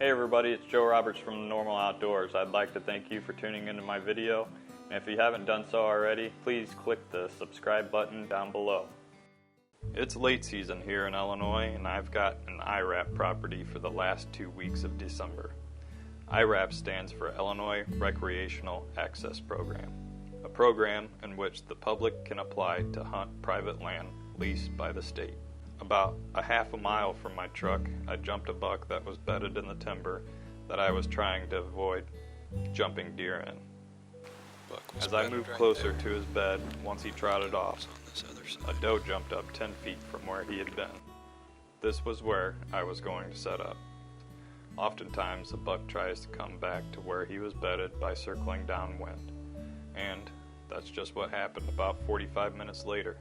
Hey everybody, it's Joe Roberts from Normal Outdoors. I'd like to thank you for tuning into my video, and if you haven't done so already, please click the subscribe button down below. It's late season here in Illinois, and I've got an IRAP property for the last 2 weeks of December. IRAP stands for Illinois Recreational Access Program, a program in which the public can apply to hunt private land leased by the state. About a half a mile from my truck, I jumped a buck that was bedded in the timber that I was trying to avoid jumping deer in. As I moved closer to his bed, once he trotted off, a doe jumped up 10 feet from where he had been. This was where I was going to set up. Oftentimes, a buck tries to come back to where he was bedded by circling downwind, and that's just what happened about 45 minutes later.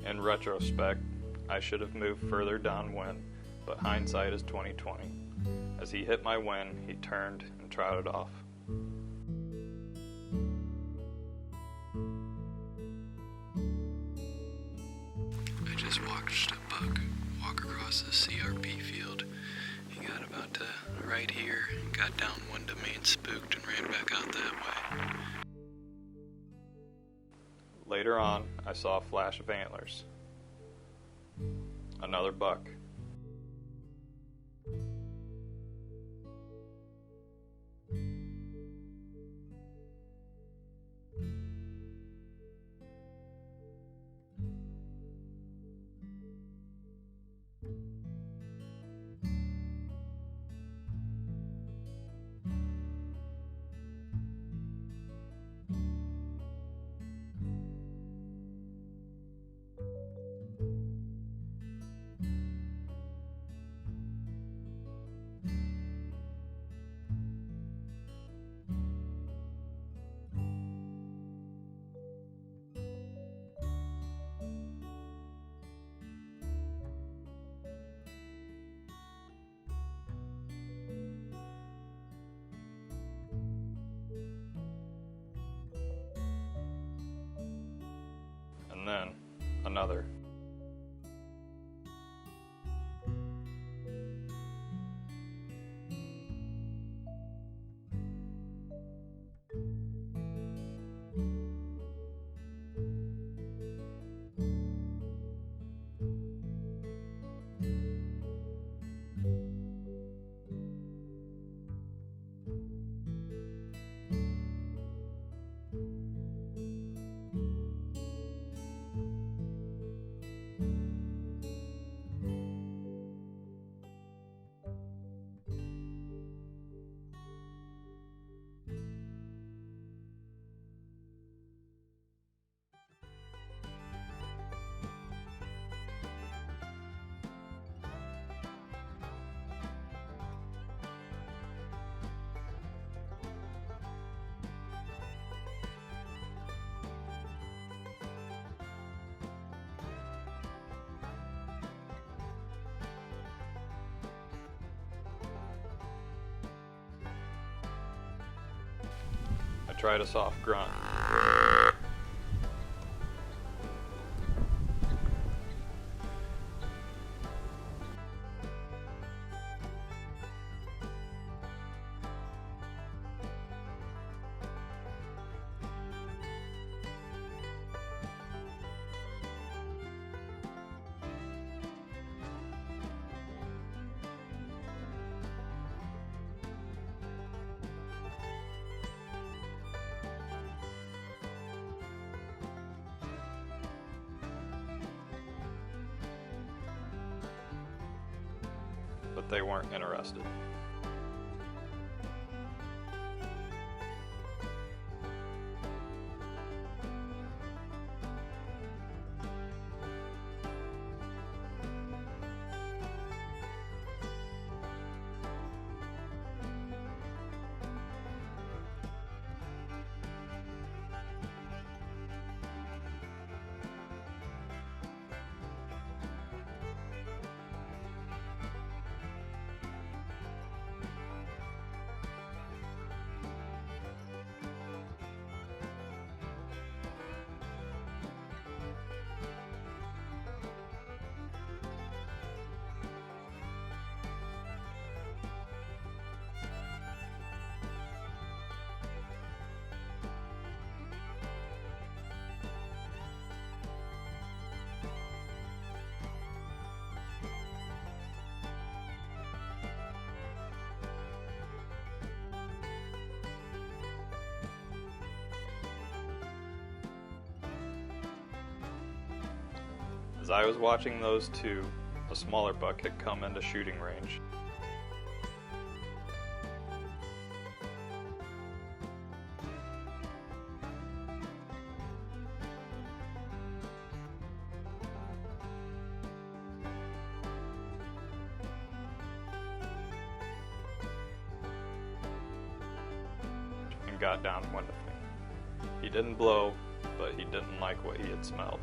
In retrospect, I should have moved further downwind, but hindsight is 20/20. As he hit my wind, he turned and trotted off. I just watched a buck walk across the CRP field. He got about to right here, got downwind of me and spooked and ran back out that way. Later on, I saw a flash of antlers. Another buck. And then another. I tried a soft grunt. But they weren't interested. As I was watching those two, a smaller buck had come into shooting range. And got downwind of me. He didn't blow, but he didn't like what he had smelled.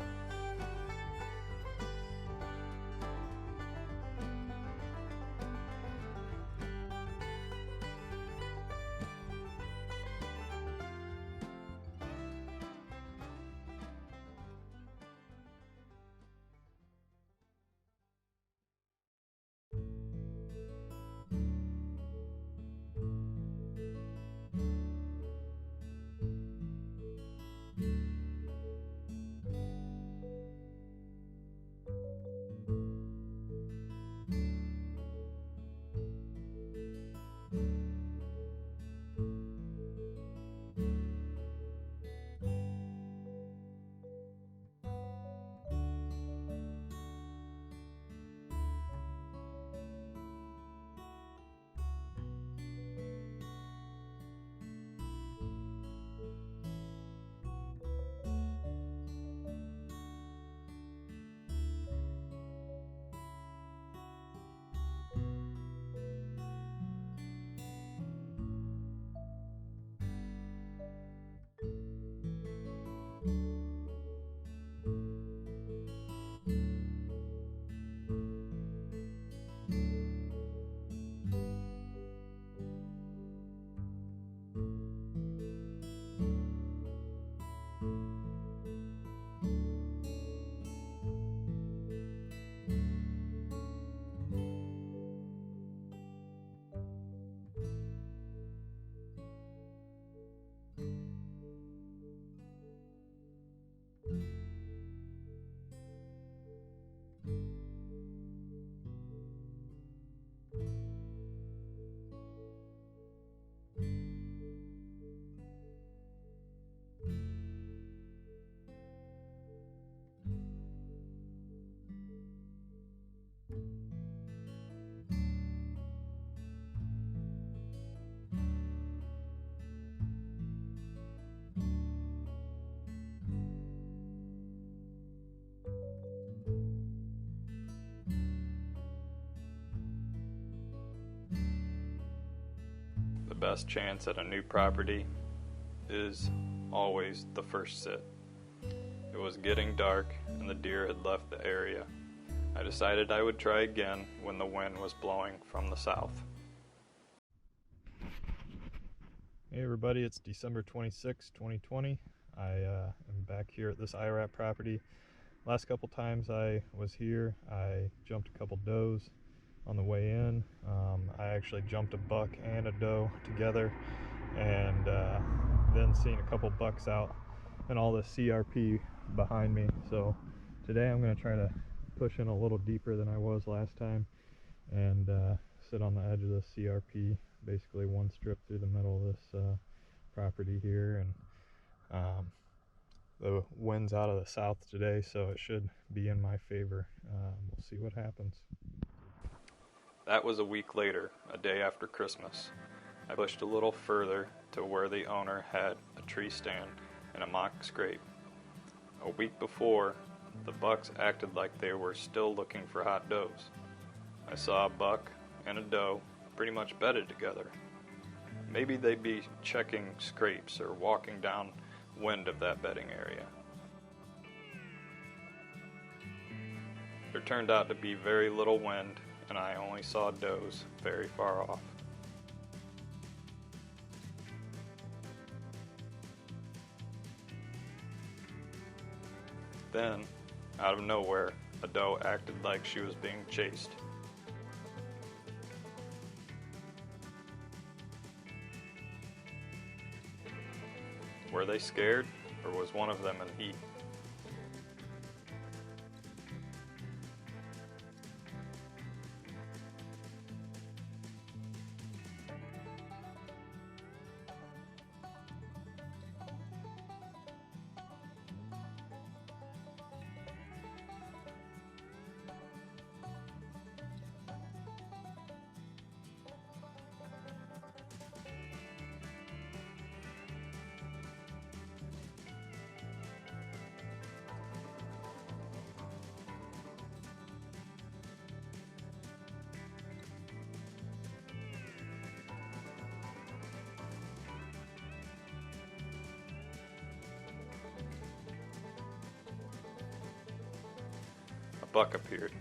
The best chance at a new property is always the first sit. It was getting dark and the deer had left the area. I decided I would try again when the wind was blowing from the south. Hey everybody, it's December 26, 2020. I am back here at this IRAP property. Last couple times I was here, I jumped a couple does on the way in. I actually jumped a buck and a doe together, and then seen a couple bucks out and all the CRP behind me. So today I'm going to try to push in a little deeper than I was last time and sit on the edge of the CRP, basically one strip through the middle of this property here. And the wind's out of the south today, so it should be in my favor. We'll see what happens. That was a week later, a day after Christmas. I pushed a little further to where the owner had a tree stand and a mock scrape. A week before, the bucks acted like they were still looking for hot does. I saw a buck and a doe pretty much bedded together. Maybe they'd be checking scrapes or walking downwind of that bedding area. There turned out to be very little wind, and I only saw does very far off. Then, out of nowhere, a doe acted like she was being chased. Were they scared, or was one of them in heat? buck appeared.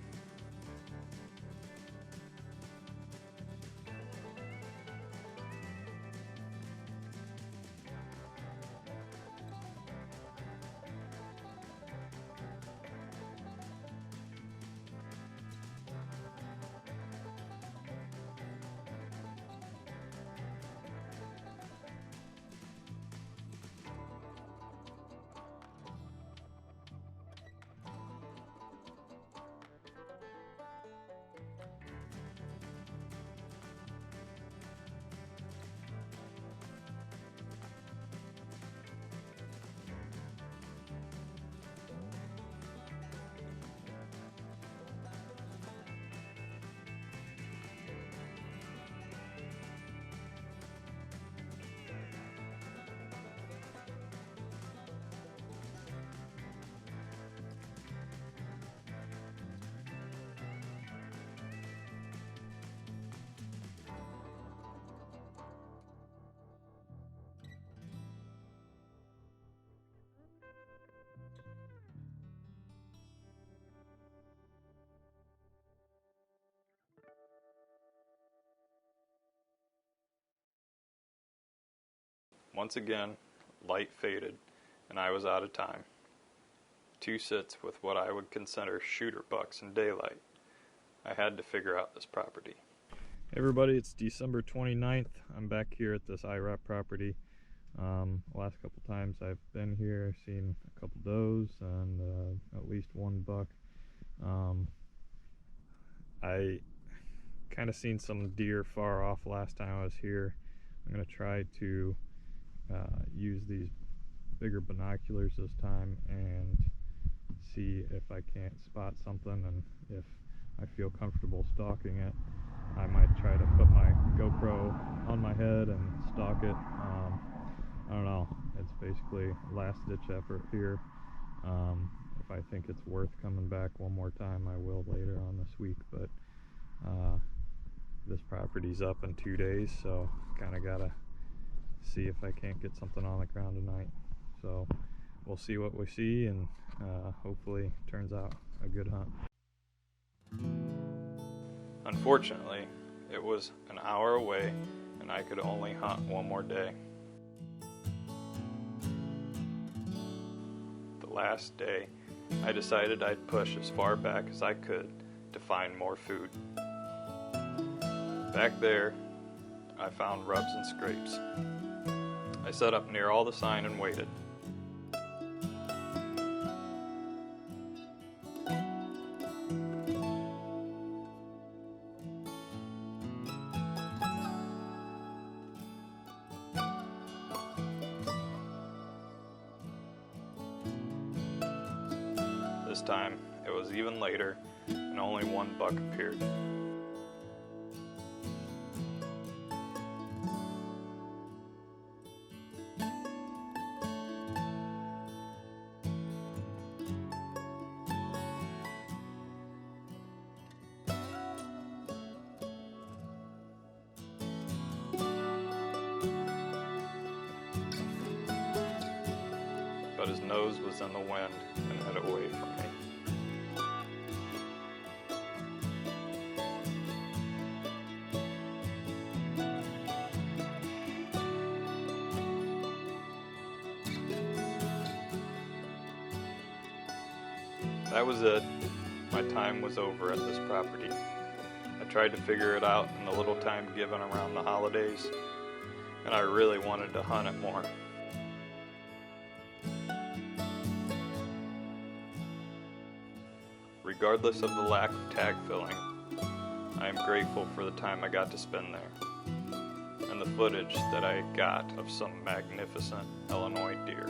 Once again, light faded, and I was out of time. 2 sits with what I would consider shooter bucks in daylight. I had to figure out this property. Hey everybody, it's December 29th. I'm back here at this IRAP property. Last couple times I've been here, I've seen a couple does and at least 1 buck. I kind of seen some deer far off last time I was here. I'm going to try to use these bigger binoculars this time and see if I can't spot something, and if I feel comfortable stalking it, I might try to put my GoPro on my head and stalk it. I don't know, it's basically last ditch effort here. If I think it's worth coming back one more time, I will later on this week, but this property's up in 2 days, so kind of gotta see if I can't get something on the ground tonight. So we'll see what we see, and hopefully it turns out a good hunt. Unfortunately, it was an hour away and I could only hunt one more day. The last day, I decided I'd push as far back as I could to find more food. Back there, I found rubs and scrapes. I set up near all the sign and waited. This time, it was even later, and only 1 buck appeared. But his nose was in the wind and headed away from me. That was it. My time was over at this property. I tried to figure it out in the little time given around the holidays, and I really wanted to hunt it more. Regardless of the lack of tag filling, I am grateful for the time I got to spend there, and the footage that I got of some magnificent Illinois deer.